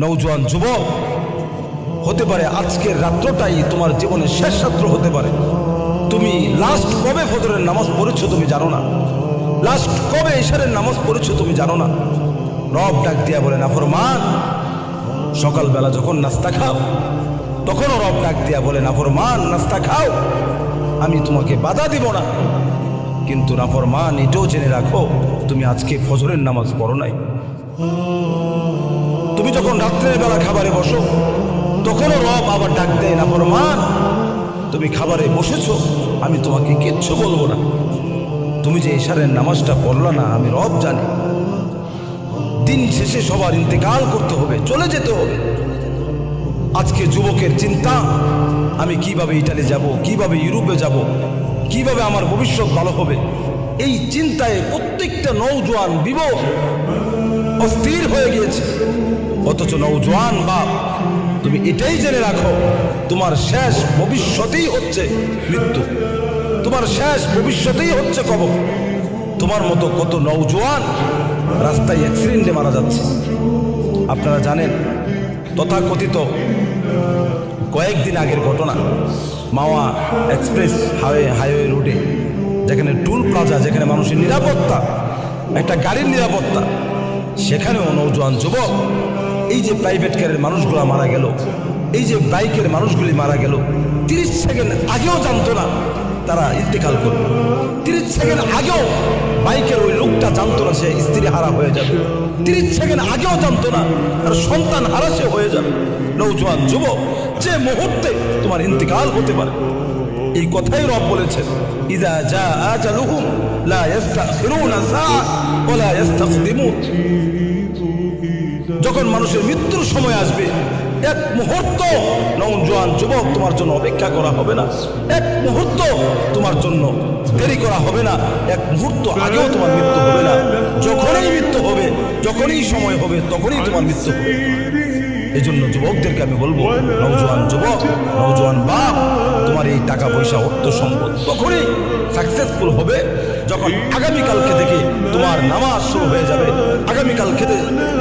নওজোয়ান যুবক, হতে পারে আজকের রাত্রটাই তোমার জীবনের শেষ রাত্র হতে পারে। তুমি লাস্ট কবে ফজরের নামাজ পড়েছো তুমি জানো না, লাস্ট কবে ইশারের নামাজ পড়েছো তুমি জানো না। রব ডাক দিয়া বলে, নাফরমান, সকালবেলা যখন নাস্তা খাও তখনও রব ডাক দিয়া বলে, নাফরমান নাস্তা খাও, আমি তোমাকে বাধা দিব না। কিন্তু নাফরমান, এটাও জেনে রাখো তুমি আজকে ফজরের নামাজ পড়ো নাই। তুমি যখন রাত্রের বেলা খাবারে বসো তখনও রব আবার ডাক দেয়, নাফরমান, তুমি খাবারে বসেছো, আমি তোমাকে কিচ্ছু বলবো না। তুমি যে ইশারের নামাজটা পড়লা না, আমি রব জানি। দিন শেষে সবার ইন্তেকাল করতে হবে, চলে যেতে হবে। আজকে যুবকের চিন্তা, আমি কিভাবে ইটালি যাব, কিভাবে ইউরোপে যাব, কিভাবে আমার ভবিষ্যৎ ভালো হবে, এই চিন্তায় প্রত্যেকটা নওজোয়ান বিবেক অস্থির হয়ে গিয়েছে। অথচ নওজোয়ান বাপ, তুমি এটাই জেনে রাখো তোমার শেষ ভবিষ্যতেই হচ্ছে মৃত্যু, তোমার শেষ ভবিষ্যতেই হচ্ছে কবর। তোমার মতো কত নওজোয়ান রাস্তায় অ্যাক্সিডেন্টে মারা যাচ্ছে। আপনারা জানেন, তথাকথিত কয়েকদিন আগের ঘটনা, মাওয়া এক্সপ্রেস হাইওয়ে রোডে, যেখানে টুল প্লাজা, যেখানে মানুষের নিরাপত্তা, একটা গাড়ির নিরাপত্তা, সেখানেও নওজোয়ান যুবক, এই যে প্রাইভেট কারের মানুষগুলো মারা গেল, এই যে বাইকের মানুষগুলি মারা গেল, 30 সেকেন্ড আগেও জানতো না তারা ইন্তেকাল করবে। 30 সেকেন্ড আগেও বাইকের ওই লোকটা জানতো না সে স্ত্রী হারা হয়ে যাবে। 30 সেকেন্ড আগেও জানতো না তার সন্তান হারা সে হয়ে যাবে। নওজোয়ান যুবক, যে মুহূর্তে তোমার ইন্তেকাল হতে পারে, এই কথাই রব বলেছেন, ইযা জা আজালুহুম লা ইস্তাখিরুনা সাআ ওয়া লা ইস্তাকদিমুন। যখন মানুষের মৃত্যুর সময় আসবে, এক মুহূর্ত নওজোয়ান যুবক তোমার জন্য অপেক্ষা করা হবে না, এক মুহূর্ত তোমার জন্য দেরি করা হবে না, এক মুহূর্ত আগেও তোমার মৃত্যু হবে না। যখনই মৃত্যু হবে, যখনই সময় হবে, তখনই তোমার মৃত্যু হবে। এই জন্য যুবকদেরকে আমি বলবো, নওজোয়ান যুবক, নওজোয়ান বাপ, তোমার এই টাকা পয়সা অর্থ সম্পদ তখনই সাকসেসফুল হবে যখন আগামীকালকে থেকে তোমার নামাজ শুরু হয়ে যাবে। আগামীকাল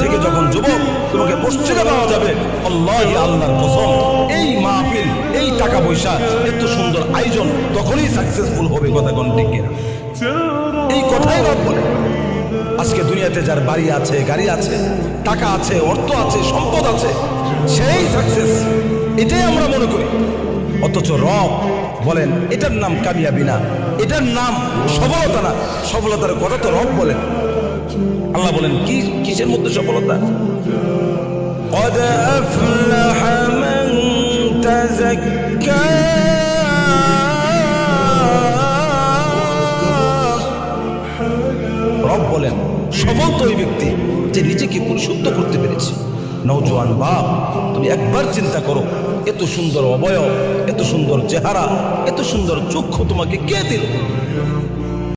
থেকে যখন যুবক তোমাকে মসজিদে পাওয়া যাবে, আল্লাহি আল্লাহর কসম, এই মাহফিল, এই টাকা পয়সা, এত সুন্দর আয়োজন তখনই সাকসেসফুল হবে। কথা কোন ঠিক কিনা? এই কথাই রব বলে। আজকে দুনিয়াতে যার বাড়ি আছে, গাড়ি আছে, টাকা আছে, অর্থ আছে, সম্পদ আছে, সেই সাকসেস, এটাই আমরা মনে করি। অথচ রব বলেন এটার নাম কামিয়াবি না, এটার নাম সফলতা না। সফলতার কথা তো রব বলেন। আল্লাহ বলেন কি, কিসের মধ্যে সফলতা? قد أفلح من تزكى রব বলেন সফল তো ওই ব্যক্তি যে নিজেকে পরিশুদ্ধ করতে পেরেছে। নওজোয়ান বাপ, তুমি একবার চিন্তা করো, এত সুন্দর অবয়ব, এত সুন্দর চেহারা, এত সুন্দর চক্ষু তোমাকে কে দিল?